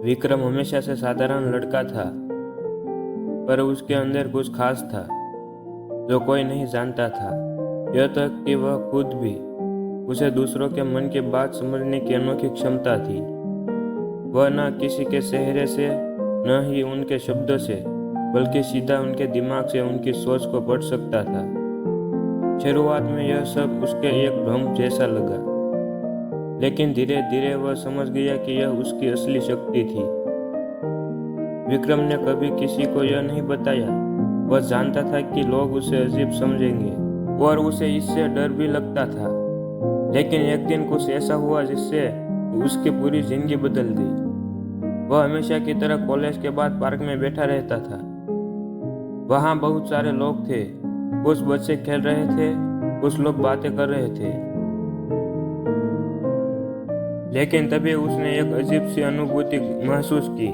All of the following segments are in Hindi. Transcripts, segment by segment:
विक्रम हमेशा से साधारण लड़का था, पर उसके अंदर कुछ खास था जो कोई नहीं जानता था। यह तक कि वह खुद भी। उसे दूसरों के मन की बात समझने की अनोखी क्षमता थी। वह न किसी के चेहरे से, न ही उनके शब्दों से, बल्कि सीधा उनके दिमाग से उनकी सोच को पढ़ सकता था। शुरुआत में यह सब उसके एक भ्रम जैसा लगा, लेकिन धीरे धीरे वह समझ गया कि यह उसकी असली शक्ति थी। विक्रम ने कभी किसी को यह नहीं बताया। वह जानता था कि लोग उसे अजीब समझेंगे और उसे इससे डर भी लगता था। लेकिन एक दिन कुछ ऐसा हुआ जिससे उसकी पूरी जिंदगी बदल गई। वह हमेशा की तरह कॉलेज के बाद पार्क में बैठा रहता था। वहाँ बहुत सारे लोग थे। कुछ बच्चे खेल रहे थे, कुछ लोग बातें कर रहे थे। लेकिन तभी उसने एक अजीब सी अनुभूति महसूस की।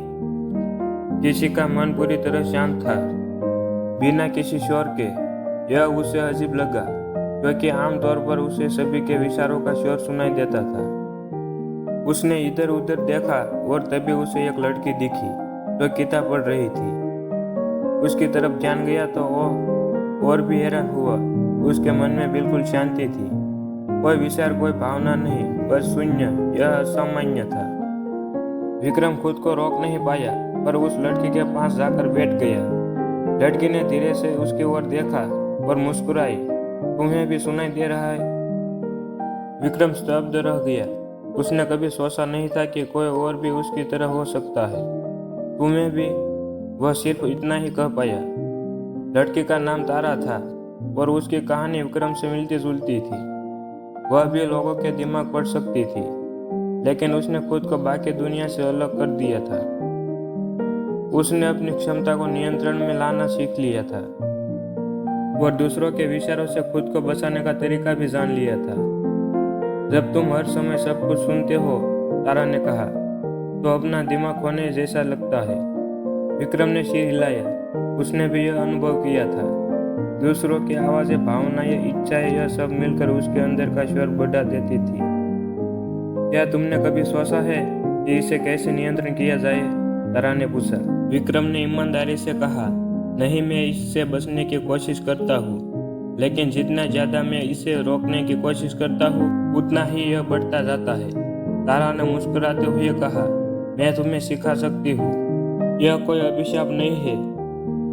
किसी का मन पूरी तरह शांत था, बिना किसी शोर के। यह उसे अजीब लगा, क्योंकि आमतौर पर उसे सभी के विचारों का शोर सुनाई देता था। उसने इधर उधर देखा और तभी उसे एक लड़की दिखी जो किताब पढ़ रही थी। उसकी तरफ ध्यान गया तो वो और भी हैरान हुआ। उसके मन में बिल्कुल शांति थी, कोई विचार, कोई भावना नहीं, बस शून्य। यह असामान्य था। विक्रम खुद को रोक नहीं पाया, पर उस लड़की के पास जाकर बैठ गया। लड़की ने धीरे से उसकी ओर देखा और मुस्कुराई। तुम्हें भी सुनाई दे रहा है? विक्रम स्तब्ध रह गया। उसने कभी सोचा नहीं था कि कोई और भी उसकी तरह हो सकता है। तुम्हें भी? वह सिर्फ इतना ही कह पाया। लड़की का नाम तारा था और उसकी कहानी विक्रम से मिलती जुलती थी। वह भी लोगों के दिमाग पढ़ सकती थी, लेकिन उसने खुद को बाकी दुनिया से अलग कर दिया था। उसने अपनी क्षमता को नियंत्रण में लाना सीख लिया था और दूसरों के विचारों से खुद को बचाने का तरीका भी जान लिया था। जब तुम हर समय सब कुछ सुनते हो, तारा ने कहा, तो अपना दिमाग खोने जैसा लगता है। विक्रम ने सिर हिलाया। उसने भी यह अनुभव किया था। दूसरों की आवाजें, भावनाएं, इच्छाएं, यह सब मिलकर उसके अंदर का स्वर बढ़ा देती थी। क्या तुमने कभी सोचा है कि इसे कैसे नियंत्रण किया जाए? तारा ने पूछा। विक्रम ने ईमानदारी से कहा, नहीं, मैं इससे बचने की कोशिश करता हूँ, लेकिन जितना ज्यादा मैं इसे रोकने की कोशिश करता हूँ, उतना ही यह बढ़ता जाता है। तारा ने मुस्कुराते हुए कहा, मैं तुम्हें सिखा सकती हूँ। यह कोई अभिशाप नहीं है,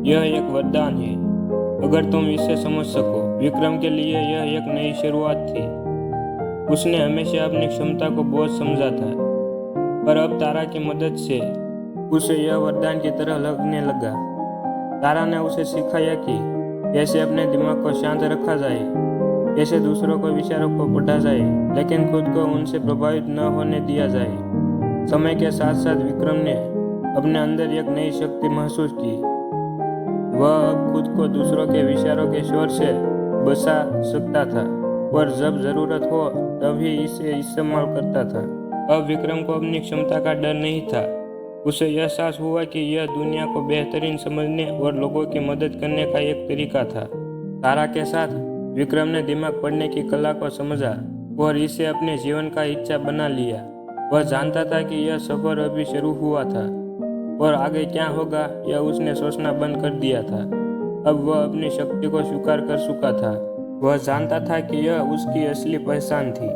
यह एक वरदान है, अगर तुम इसे समझ सको। विक्रम के लिए यह एक नई शुरुआत थी। उसने हमेशा अपनी क्षमता को बोझ समझा था, पर अब तारा की मदद से उसे यह वरदान की तरह लगने लगा। तारा ने उसे सिखाया कि कैसे अपने दिमाग को शांत रखा जाए, कैसे दूसरों को विचारों को पढ़ा जाए, लेकिन खुद को उनसे प्रभावित न होने दिया जाए। समय के साथ साथ विक्रम ने अपने अंदर एक नई शक्ति महसूस की। वह अब खुद को दूसरों के विचारों के शोर से बचा सकता था और जब जरूरत हो तभी इसे इस्तेमाल करता था। अब विक्रम को अपनी क्षमता का डर नहीं था। उसे एहसास हुआ कि यह दुनिया को बेहतरीन समझने और लोगों की मदद करने का एक तरीका था। तारा के साथ विक्रम ने दिमाग पढ़ने की कला को समझा और इसे अपने जीवन का हिस्सा बना लिया। वह जानता था कि यह सफर अभी शुरू हुआ था और आगे क्या होगा यह उसने सोचना बंद कर दिया था। अब वह अपनी शक्ति को स्वीकार कर चुका था। वह जानता था कि यह उसकी असली पहचान थी।